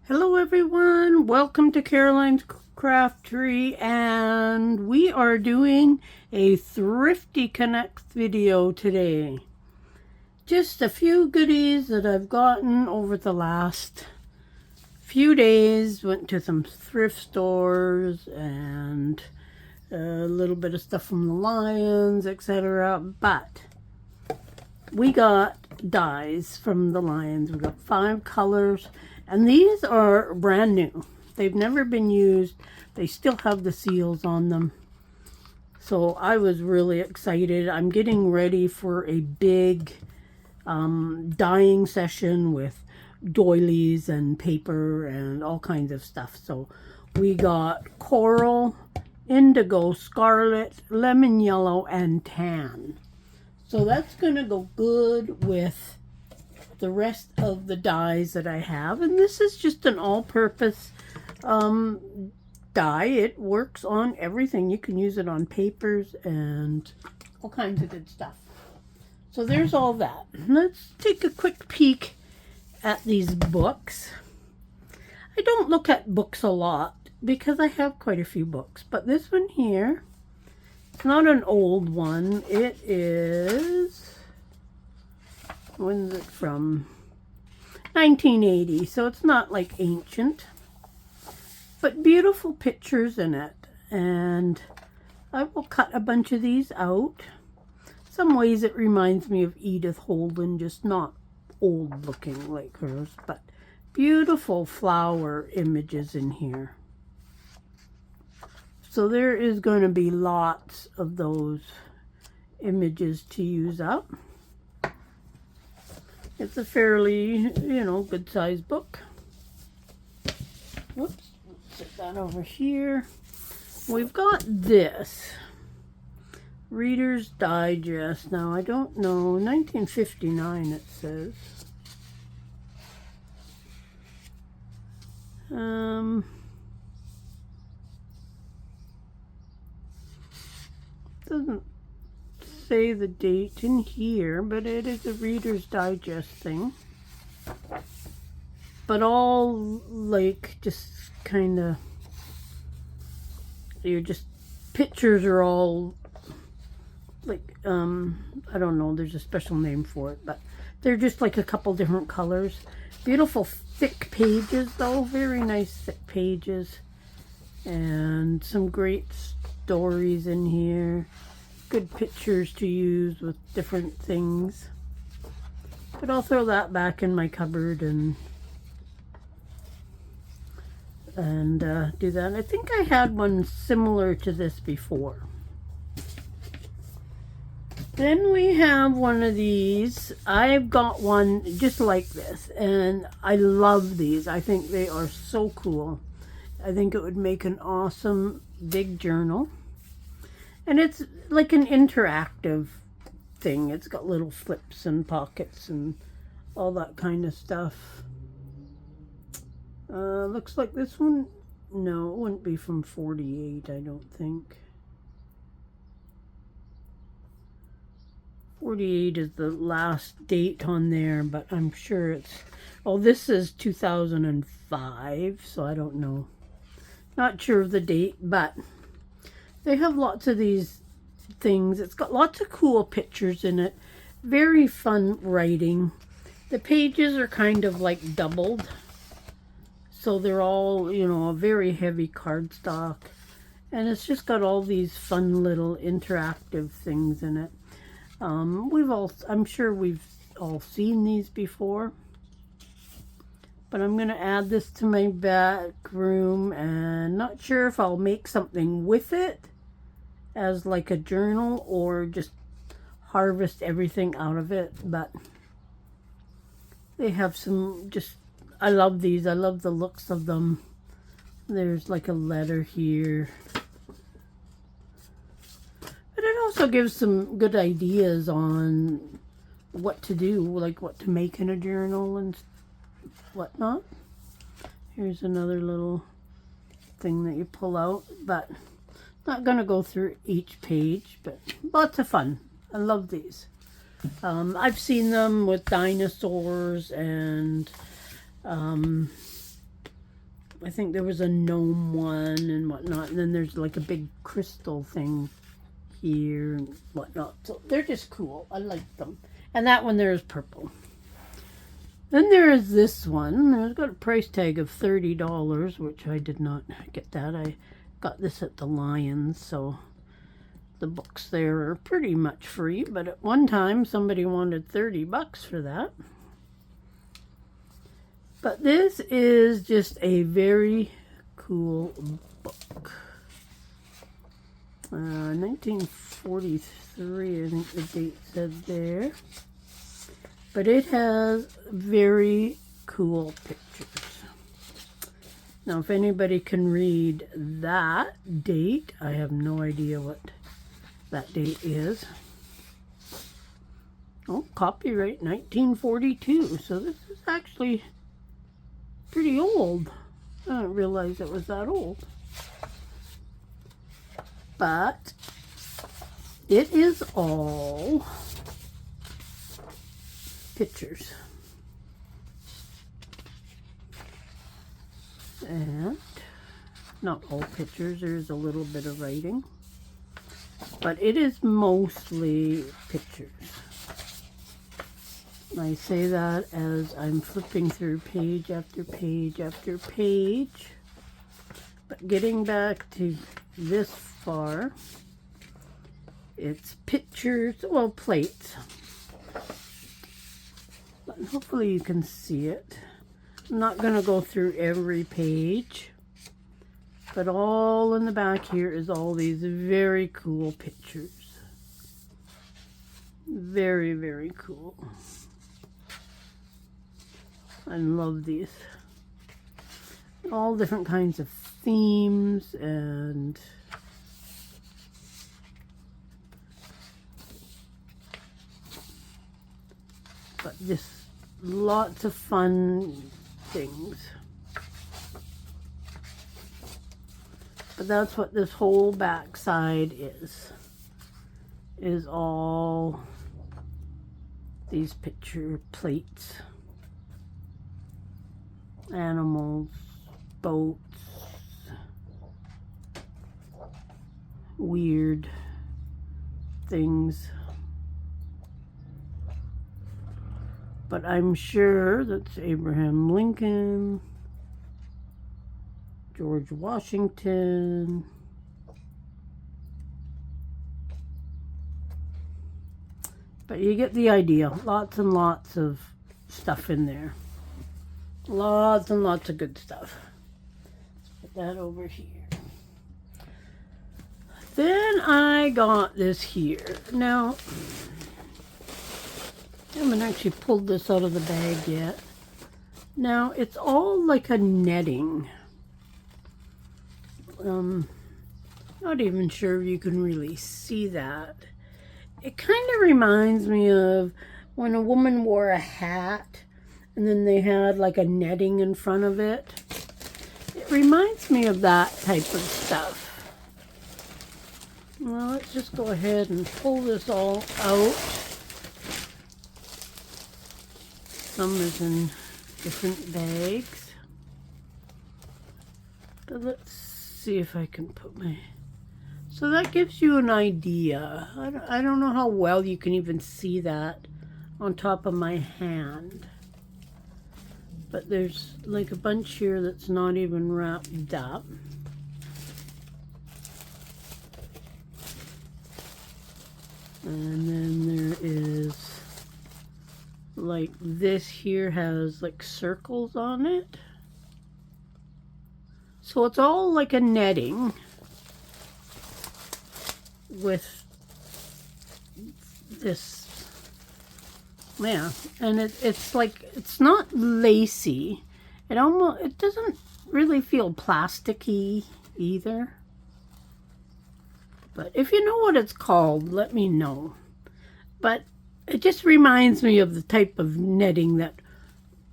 Hello everyone, welcome to Caroline's Craftery, and we are doing a Thriftycanucks video today. Just a few goodies that I've gotten over the last few days. Went to some thrift stores and a little bit of stuff from the Lions, etc. But we got dies from the Lions. We got 5 colors. And these are brand new. They've never been used. They still have the seals on them. So I was really excited. I'm getting ready for a big dyeing session with doilies and paper and all kinds of stuff. So we got coral, indigo, scarlet, lemon yellow, and tan. So that's going to go good with the rest of the dyes that I have, and this is just an all-purpose dye. It works on everything. You can use it on papers and all kinds of good stuff. So there's all that. Let's take a quick peek at these books. I don't look at books a lot because I have quite a few books, but this one here, it's not an old one. It is, when's it from? 1980, so it's not like ancient, but beautiful pictures in it. And I will cut a bunch of these out. Some ways it reminds me of Edith Holden, just not old looking like hers, but beautiful flower images in here. So there is going to be lots of those images to use up. It's a fairly, good sized book. Whoops, let's set that over here. We've got this Reader's Digest. Now, I don't know, 1959 it says. Doesn't say the date in here, but it is a Reader's Digest thing. But all like just kind of, pictures are all like, I don't know, there's a special name for it, but they're just like a couple different colors. Beautiful thick pages though, very nice thick pages, and some great stories in here. Good pictures to use with different things. But I'll throw that back in my cupboard and do that. I think I had one similar to this before. Then we have one of these. I've got one just like this, and I love these. I think they are so cool. I think it would make an awesome big journal. And it's like an interactive thing. It's got little flips and pockets and all that kind of stuff. Looks like this one, no, it wouldn't be from 48, I don't think. 48 is the last date on there, but I'm sure it's, oh, this is 2005, so I don't know. Not sure of the date, but they have lots of these things. It's got lots of cool pictures in it. Very fun writing. The pages are kind of like doubled. So they're all, a very heavy cardstock. And it's just got all these fun little interactive things in it. I'm sure we've all seen these before. But I'm going to add this to my back room, and not sure if I'll make something with it as like a journal or just harvest everything out of it. But they have some I love these. I love the looks of them. There's like a letter here. But it also gives some good ideas on what to do, like what to make in a journal and whatnot. Here's another little thing that you pull out, but not going to go through each page, but lots of fun. I love these. I've seen them with dinosaurs and I think there was a gnome one and whatnot. And then there's like a big crystal thing here and whatnot. So they're just cool. I like them. And that one there is purple. Then there is this one. It's got a price tag of $30, which I did not get that. I got this at the Lions, so the books there are pretty much free. But at one time, somebody wanted $30 for that. But this is just a very cool book. 1943, I think the date said there. But it has very cool pictures. Now, if anybody can read that date, I have no idea what that date is. Oh, copyright 1942. So this is actually pretty old. I didn't realize it was that old. But it is all pictures. And not all pictures, there's a little bit of writing. But it is mostly pictures. I say that as I'm flipping through page after page after page. But getting back to this far, it's pictures, well, plates. But hopefully you can see it. I'm not going to go through every page. But all in the back here is all these very cool pictures. Very, very cool. I love these. All different kinds of themes and but just lots of fun things. But that's what this whole back side is all these picture plates. Animals, boats, weird things. But I'm sure that's Abraham Lincoln, George Washington, but you get the idea. Lots and lots of stuff in there. Lots and lots of good stuff. Let's put that over here. Then I got this here. Now, I haven't actually pulled this out of the bag yet. Now, it's all like a netting. Not even sure you can really see that. It kind of reminds me of when a woman wore a hat and then they had like a netting in front of it. It reminds me of that type of stuff. Well, let's just go ahead and pull this all out. Some is in different bags. But let's see if I can put my... So that gives you an idea. I don't know how well you can even see that on top of my hand. But there's like a bunch here that's not even wrapped up. And then there is like this here has like circles on it. So it's all like a netting with this. Yeah, and it's like, it's not lacy. It doesn't really feel plasticky either. But if you know what it's called, let me know. But it just reminds me of the type of netting that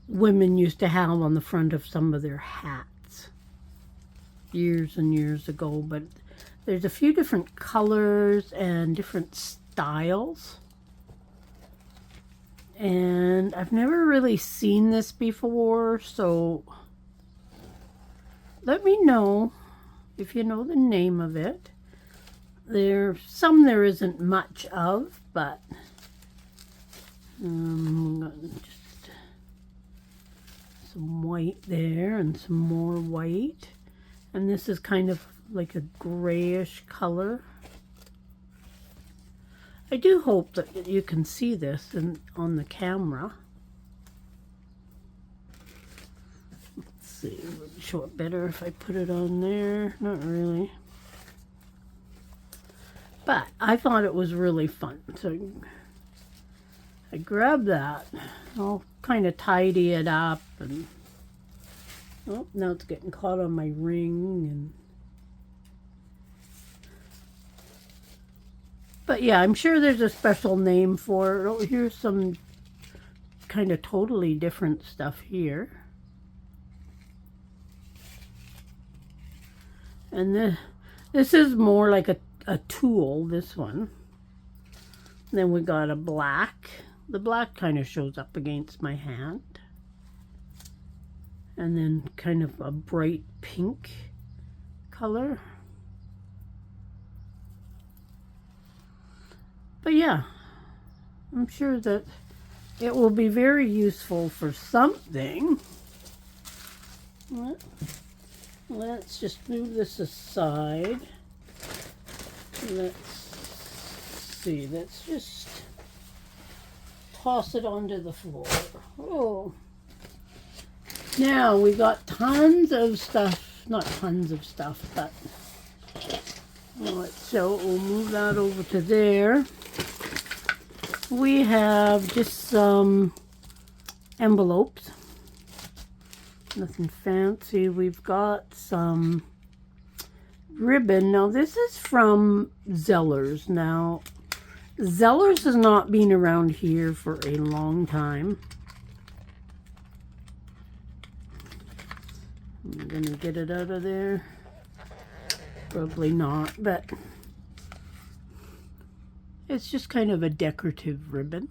women used to have on the front of some of their hats years and years ago. But there's a few different colors and different styles. And I've never really seen this before, so let me know if you know the name of it. There's some there isn't much of, but just some white there and some more white. And this is kind of like a grayish color. I do hope that you can see this on the camera. Let's see, would it show it better if I put it on there? Not really. But I thought it was really fun, so I grabbed that. I'll kind of tidy it up, and oh, now it's getting caught on my ring. But yeah, I'm sure there's a special name for it. Oh, here's some kind of totally different stuff here. And this is more like a tulle, this one. Then we got a black. The black kind of shows up against my hand. And then kind of a bright pink color. But yeah, I'm sure that it will be very useful for something. Let's just move this aside. Let's see, let's just toss it onto the floor. Oh. Now we got tons of stuff, not tons of stuff, but so we'll move that over to there. We have just some envelopes, nothing fancy. We've got some ribbon. Now this is from Zellers. Now Zellers has not been around here for a long time. I'm gonna get it out of there. Probably not, but it's just kind of a decorative ribbon.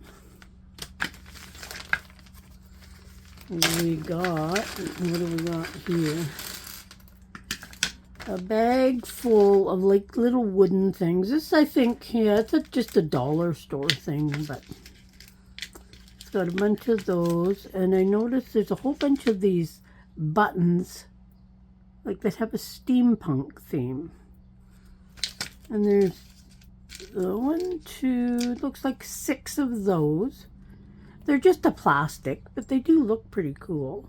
We got, what do we got here? A bag full of like little wooden things. This, I think, yeah, it's just a dollar store thing, but it's got a bunch of those. And I noticed there's a whole bunch of these buttons, like that have a steampunk theme. And there's one, two, looks like 6 of those. They're just a plastic, but they do look pretty cool.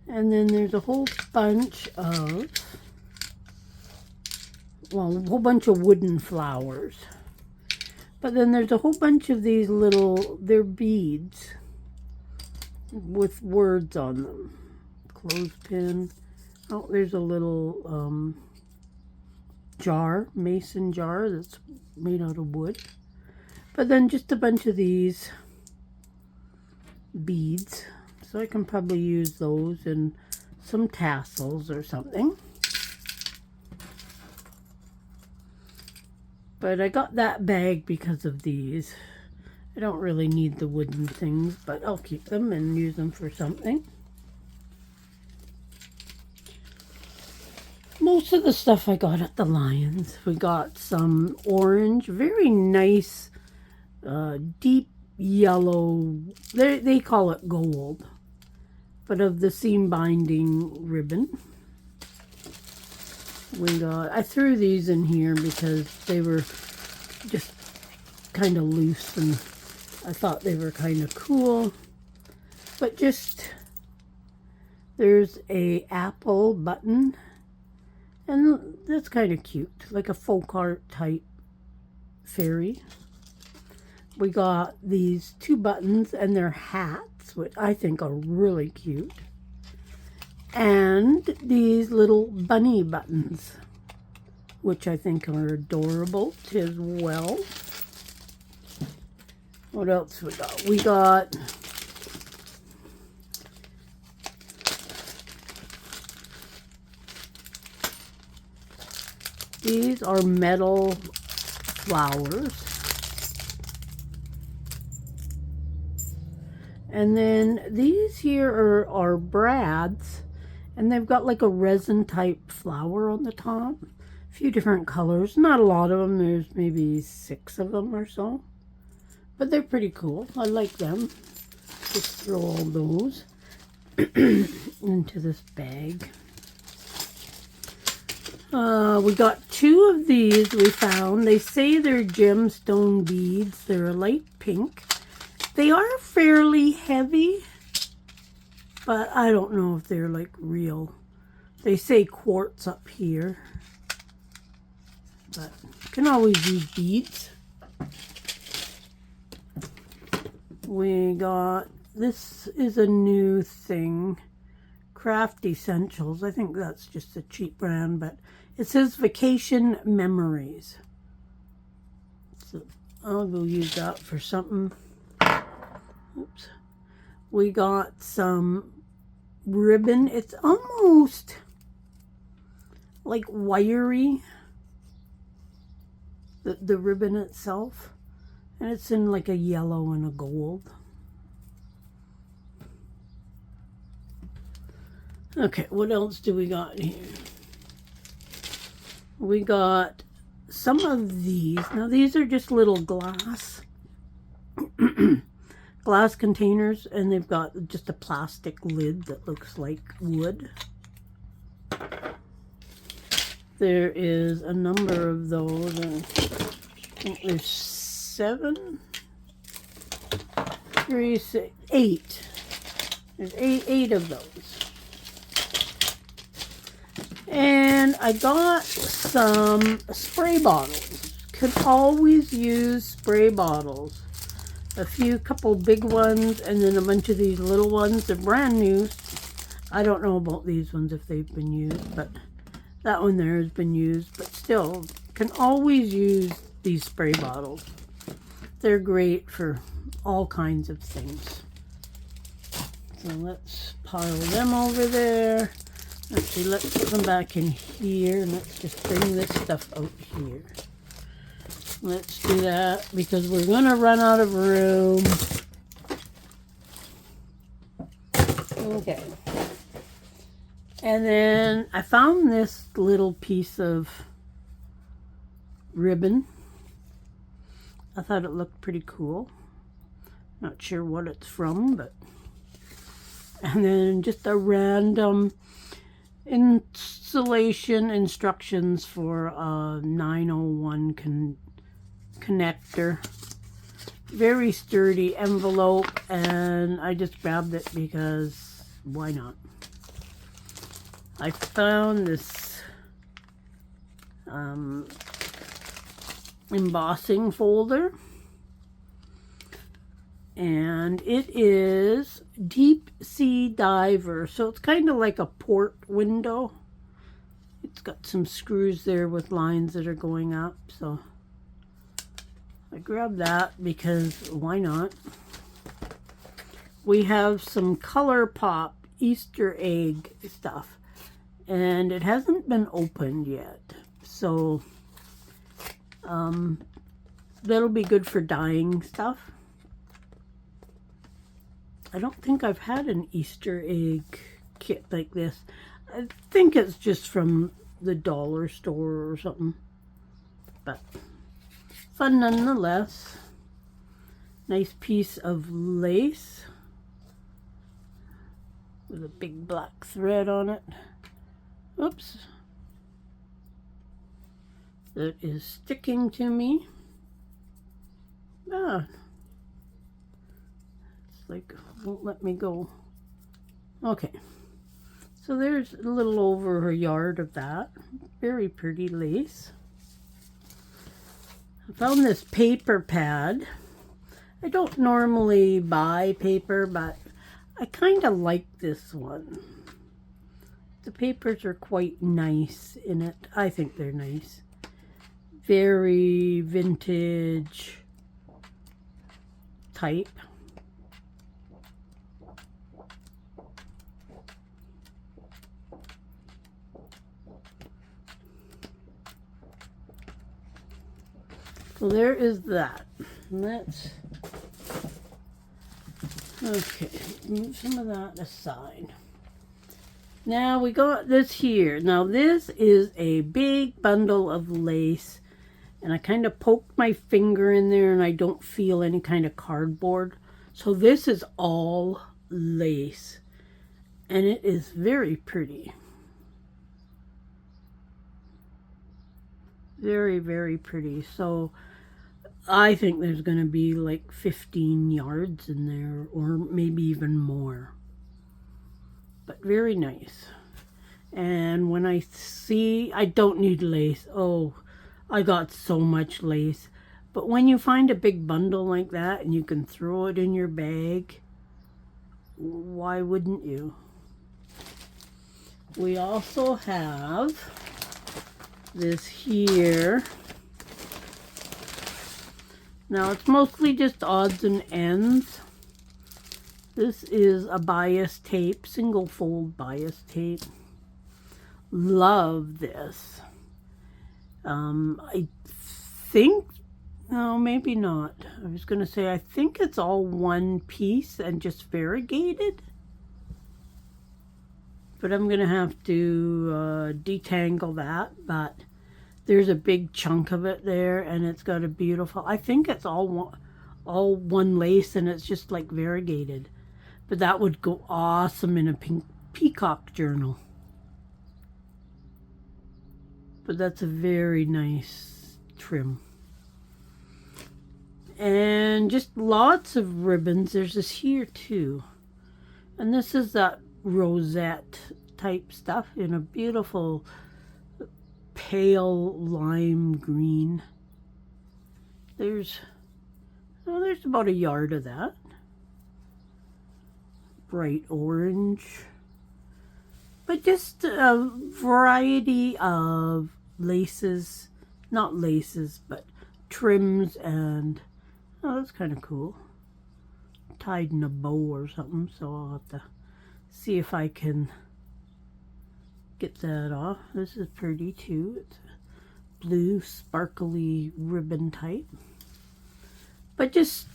And then there's a whole bunch of, well, a whole bunch of wooden flowers. But then there's a whole bunch of these little, they're beads with words on them. Clothespin. Oh, there's a little jar, mason jar that's made out of wood. But then just a bunch of these beads. So I can probably use those in some tassels or something. But I got that bag because of these. I don't really need the wooden things, but I'll keep them and use them for something. Most of the stuff I got at the Lions. We got some orange, very nice, deep yellow, they call it gold, but of the seam binding ribbon. We got, I threw these in here because they were just kind of loose and I thought they were kind of cool. But just, there's a apple button, and that's kind of cute, like a folk art type fairy. We got these 2 buttons and their hats, which I think are really cute. And these little bunny buttons, which I think are adorable as well. What else we got? We got these are metal flowers. And then these here are brads, and they've got like a resin type flower on the top. A few different colors, not a lot of them. There's maybe 6 of them or so, but they're pretty cool. I like them. Just throw all those into this bag. We got 2 of these we found. They say they're gemstone beads. They're a light pink. They are fairly heavy, but I don't know if they're like real. They say quartz up here, but you can always use beads. We got, this is a new thing, Craft Essentials. I think that's just a cheap brand, but it says Vacation Memories. So I'll go use that for something. Oops. We got some ribbon. It's almost like wiry, the ribbon itself. And it's in like a yellow and a gold. Okay, what else do we got here? We got some of these. Now these are just little glass glass containers, and they've got just a plastic lid that looks like wood. There is a number of those. I think there's 7, 3, 6, 8. There's 8 of those. And I got some spray bottles. Could always use spray bottles. A couple big ones, and then a bunch of these little ones. They're brand new. I don't know about these ones if they've been used, but that one there has been used. But still, can always use these spray bottles. They're great for all kinds of things. So let's pile them over there. Actually, let's put them back in here, and let's just bring this stuff out here. Let's do that because we're going to run out of room. Okay. And then I found this little piece of ribbon. I thought it looked pretty cool. Not sure what it's from, but... And then just a random installation instructions for a 901 connector. Very sturdy envelope, and I just grabbed it because why not? I found this embossing folder, and it is Deep Sea Diver, so it's kind of like a port window. It's got some screws there with lines that are going up, so I grabbed that because why not? We have some Color Pop Easter egg stuff, and it hasn't been opened yet, so that'll be good for dyeing stuff. I don't think I've had an Easter egg kit like this. I think it's just from the dollar store or something, but fun nonetheless. Nice piece of lace with a big black thread on it. Oops. That is sticking to me. Ah. It's like, won't let me go. Okay. So there's a little over a yard of that. Very pretty lace. I found this paper pad. I don't normally buy paper, but I kind of like this one. The papers are quite nice in it. I think they're nice. Very vintage type. So there is that. Okay, move some of that aside. Now we got this here. Now this is a big bundle of lace, and I kind of poked my finger in there and I don't feel any kind of cardboard. So this is all lace, and it is very pretty. Very, very pretty. So I think there's going to be like 15 yards in there, or maybe even more. But very nice. And when I see, I don't need lace. Oh, I got so much lace. But when you find a big bundle like that and you can throw it in your bag, why wouldn't you? We also have this here. Now it's mostly just odds and ends. This is a bias tape, single fold bias tape. Love this. I think, no, maybe not. I was going to say, I think it's all one piece and just variegated. But I'm going to have to detangle that. But there's a big chunk of it there, and it's got a beautiful, I think it's all one lace, and it's just like variegated. But that would go awesome in a peacock journal. But that's a very nice trim. And just lots of ribbons. There's this here too. And this is that rosette type stuff in a beautiful pale lime green. There's about a yard of that. Bright orange. But just a variety of laces, not laces, but trims, and oh, that's kind of cool. Tied in a bow or something, so I'll have to see if I can get that off. This is pretty too. It's a blue sparkly ribbon type, but just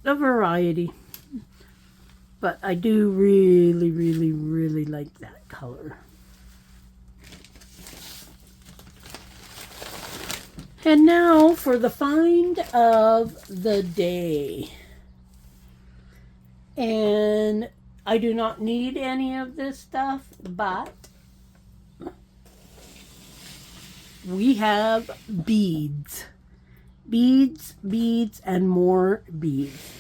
a variety. But I do really, really, really like that color. And now for the find of the day. And I do not need any of this stuff, but we have beads. Beads, beads, and more beads.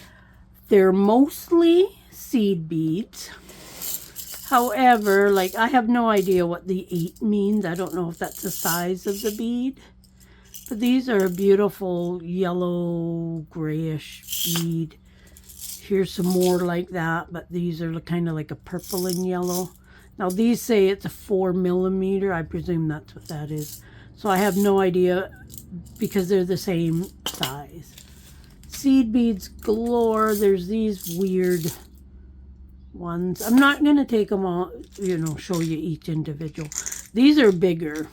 They're mostly seed beads. However, like, I have no idea what the 8 means. I don't know if that's the size of the bead. But these are a beautiful yellow grayish bead. Here's some more like that, but these are kind of like a purple and yellow. Now these say it's a 4mm. I presume that's what that is. So I have no idea because they're the same size. Seed beads galore. There's these weird ones. I'm not going to take them all, show you each individual. These are bigger.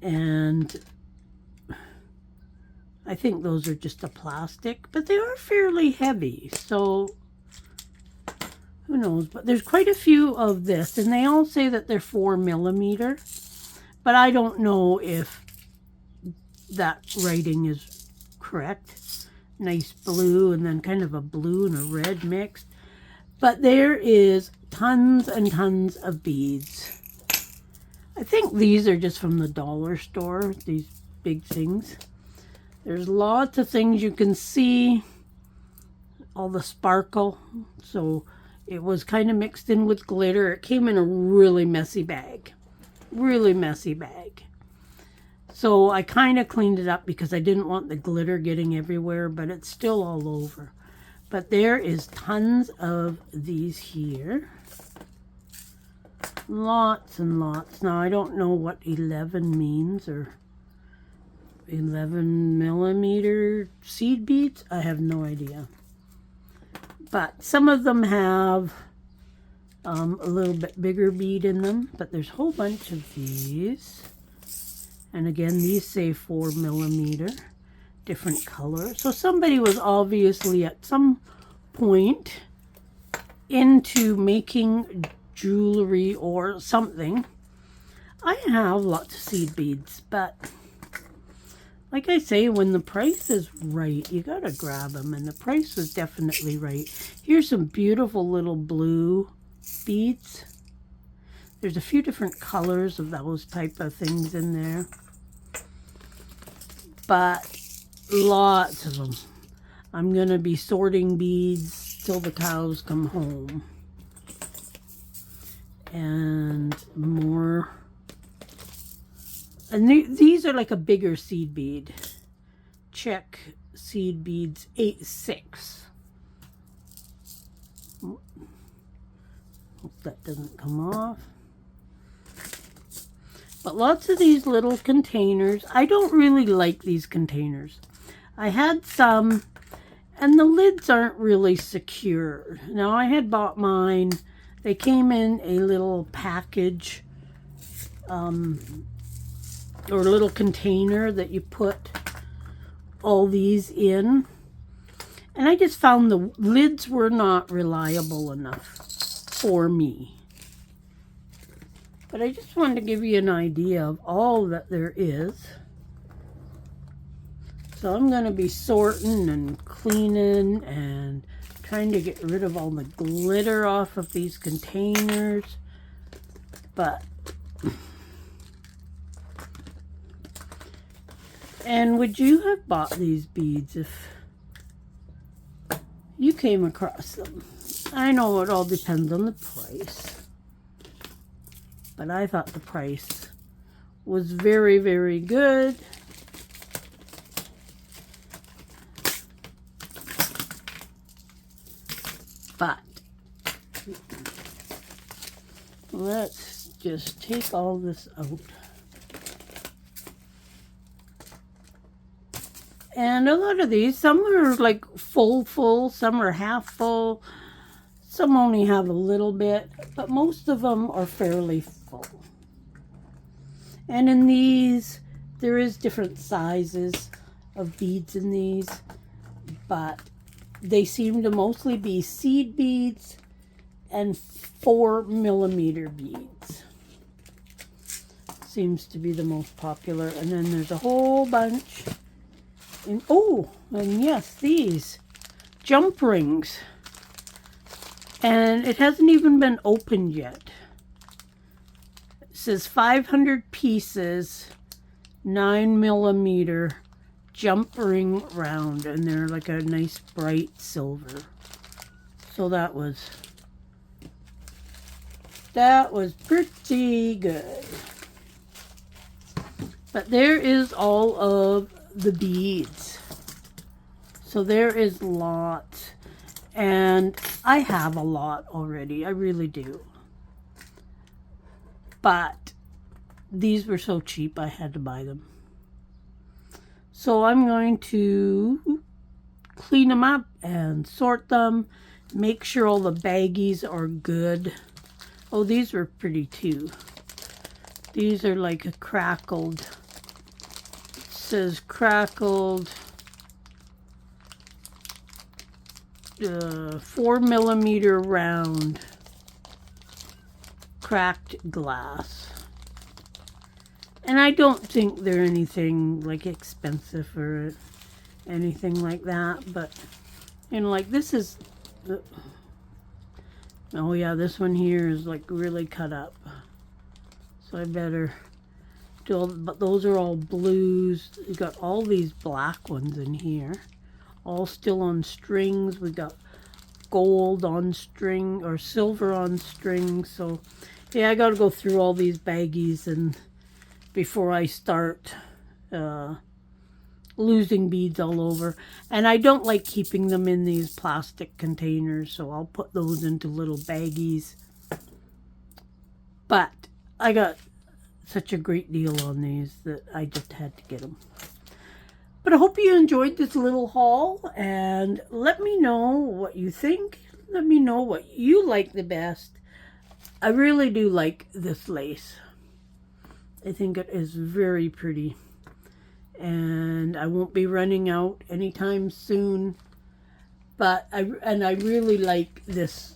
And I think those are just a plastic, but they are fairly heavy. So who knows? But there's quite a few of this, and they all say that they're 4mm. But I don't know if that writing is correct. Nice blue, and then kind of a blue and a red mixed. But there is tons and tons of beads. I think these are just from the dollar store, these big things. There's lots of things you can see. All the sparkle. So it was kind of mixed in with glitter. It came in a really messy bag. Really messy bag. So I kind of cleaned it up because I didn't want the glitter getting everywhere, but it's still all over. But there is tons of these here. Lots and lots. Now I don't know what 11 means, or 11mm seed beads. I have no idea. But some of them have a little bit bigger bead in them. But there's a whole bunch of these. And again, these say 4mm. Different color. So somebody was obviously at some point into making jewelry or something, I have lots of seed beads, but like I say, when the price is right, you gotta grab them, and the price was definitely right. Here's some beautiful little blue beads. There's a few different colors of those type of things in there, but lots of them. I'm gonna be sorting beads till the cows come home. And more. And these are like a bigger seed bead. Check seed beads 8-6. Hope that doesn't come off. But lots of these little containers. I don't really like these containers. I had some, and the lids aren't really secure. Now, I had bought mine. They came in a little package, or a little container that you put all these in. And I just found the lids were not reliable enough for me. But I just wanted to give you an idea of all that there is. So I'm going to be sorting and cleaning and trying to get rid of all the glitter off of these containers. But and would you have bought these beads if you came across them? I know it all depends on the price, but I thought the price was very, very good. But let's just take all this out. And a lot of these, some are like full, some are half full, some only have a little bit, but most of them are fairly full. And in these, there is different sizes of beads in these, but they seem to mostly be seed beads and 4mm beads. Seems to be the most popular. And then there's a whole bunch. And oh, and yes, these jump rings. And it hasn't even been opened yet. It says 500 pieces, 9mm jump ring round, and they're like a nice bright silver. So that was pretty good. But there is all of the beads. So there is lots, and I have a lot already. I really do. But these were so cheap, I had to buy them. So I'm going to clean them up and sort them, make sure all the baggies are good. Oh, these were pretty too. These are like a crackled. It says crackled 4mm round cracked glass. And I don't think they're anything like expensive or anything like that, but you know, like this is the, oh yeah, this one here is like really cut up. So I better do all, but those are all blues. We got all these black ones in here, all still on strings. We got gold on string or silver on string. So yeah, I got to go through all these baggies and before I start losing beads all over. And I don't like keeping them in these plastic containers, so I'll put those into little baggies. But I got such a great deal on these that I just had to get them. But I hope you enjoyed this little haul, and let me know what you think. Let me know what you like the best. I really do like this lace. I think it is very pretty, and I won't be running out anytime soon. But I really like this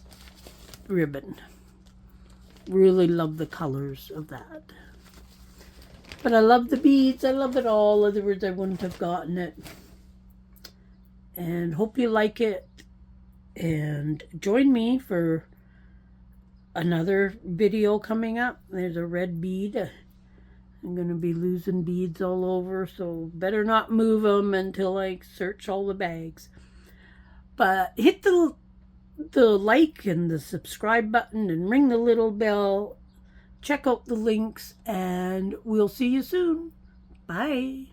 ribbon. Really love the colors of that. But I love the beads. I love it all. Otherwise, I wouldn't have gotten it. And hope you like it. And join me for another video coming up. There's a red bead. I'm going to be losing beads all over, so better not move them until I search all the bags. But hit the like and the subscribe button and ring the little bell. Check out the links, and we'll see you soon. Bye.